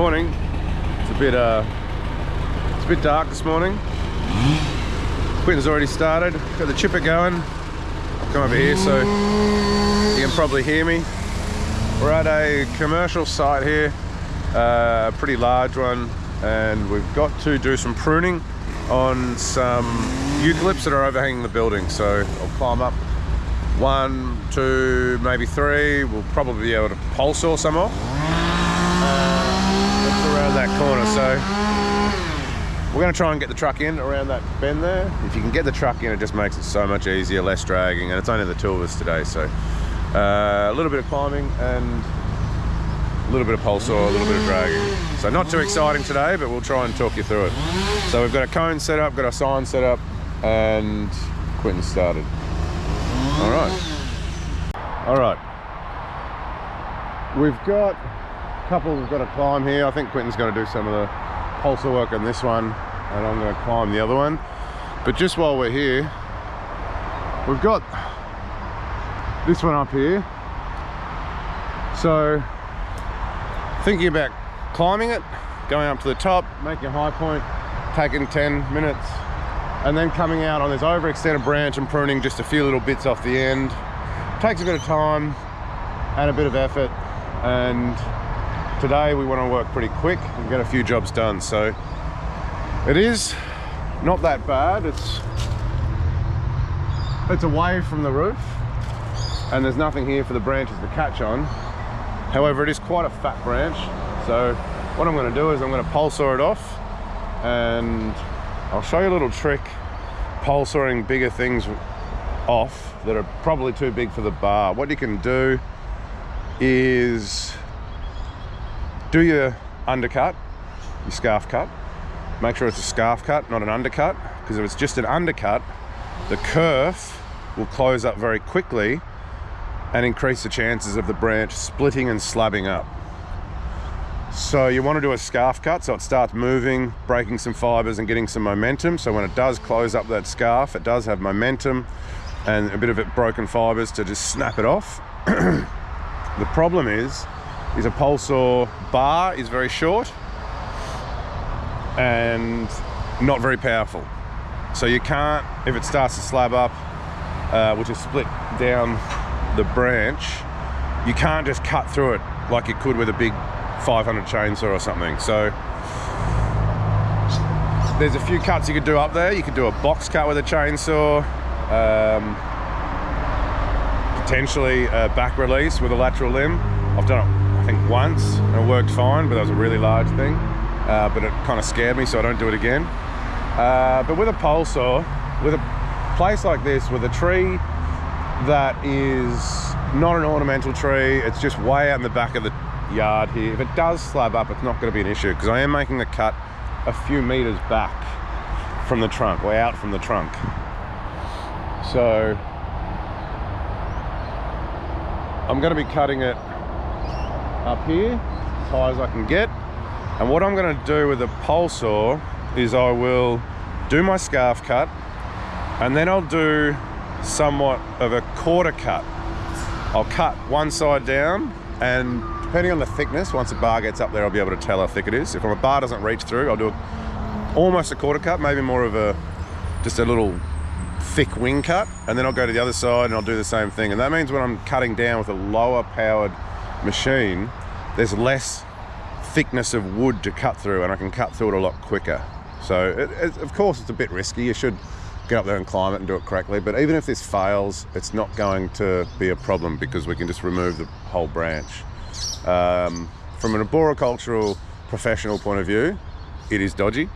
Morning. It's a bit dark this morning. Quinton's already started. Got the chipper going. I'll come over here so you can probably hear me. We're at a commercial site here, a pretty large one, and we've got to do some pruning on some eucalypts that are overhanging the building. So I'll climb up 1, 2, maybe 3. We'll probably be able to Polesaw some off. That's around that corner. So we're going to try and get the truck in around that bend there. If you can get the truck in, it just makes it so much easier, less dragging, and it's only the two of us today. So a little bit of climbing and a little bit of Polesaw, a little bit of dragging. So not too exciting today, but we'll try and talk you through it. So we've got a cone set up, got a sign set up, and Quinton started. All right. We've got a couple we've got to climb here. I think Quinton's going to do some of the Polesaw work on this one, and I'm going to climb the other one. But just while we're here, we've got this one up here. So thinking about climbing it, going up to the top, making a high point, taking 10 minutes, and then coming out on this overextended branch and pruning just a few little bits off the end. Takes a bit of time and a bit of effort, and today we want to work pretty quick and get a few jobs done. So it is not that bad. It's away from the roof and there's nothing here for the branches to catch on. However, it is quite a fat branch, so what I'm going to do is I'm going to Polesaw it off, and I'll show you a little trick Polesawing bigger things off that are probably too big for the bar. What you can do is do your undercut, your scarf cut. Make sure it's a scarf cut, not an undercut, because if it's just an undercut, the kerf will close up very quickly and increase the chances of the branch splitting and slabbing up. So you want to do a scarf cut so it starts moving, breaking some fibers and getting some momentum. So when it does close up that scarf, it does have momentum and a bit of it broken fibers to just snap it off. The problem is a Polesaw bar is very short and not very powerful. So you can't, if it starts to slab up, which is split down the branch, you can't just cut through it like you could with a big 500 chainsaw or something. So there's a few cuts you could do up there. You could do a box cut with a chainsaw, potentially a back release with a lateral limb. I've done it, I think, once and it worked fine, but that was a really large thing. But it kind of scared me, so I don't do it again. But with a Polesaw, with a place like this, with a tree that is not an ornamental tree, it's just way out in the back of the yard here. If it does slab up, it's not going to be an issue, because I am making the cut a few meters back from the trunk, way out from the trunk. So I'm going to be cutting it up here as high as I can get. And what I'm going to do with the Polesaw is I will do my scarf cut, and then I'll do somewhat of a quarter cut. I'll cut one side down, and depending on the thickness, once the bar gets up there, I'll be able to tell how thick it is. If my bar doesn't reach through, I'll do almost a quarter cut, maybe more of just a little thick wing cut, and then I'll go to the other side and I'll do the same thing. And that means when I'm cutting down with a lower powered machine, there's less thickness of wood to cut through, and I can cut through it a lot quicker. So of course it's a bit risky. You should get up there and climb it and do it correctly, but even if this fails, it's not going to be a problem, because we can just remove the whole branch. From an arboricultural professional point of view, it is dodgy.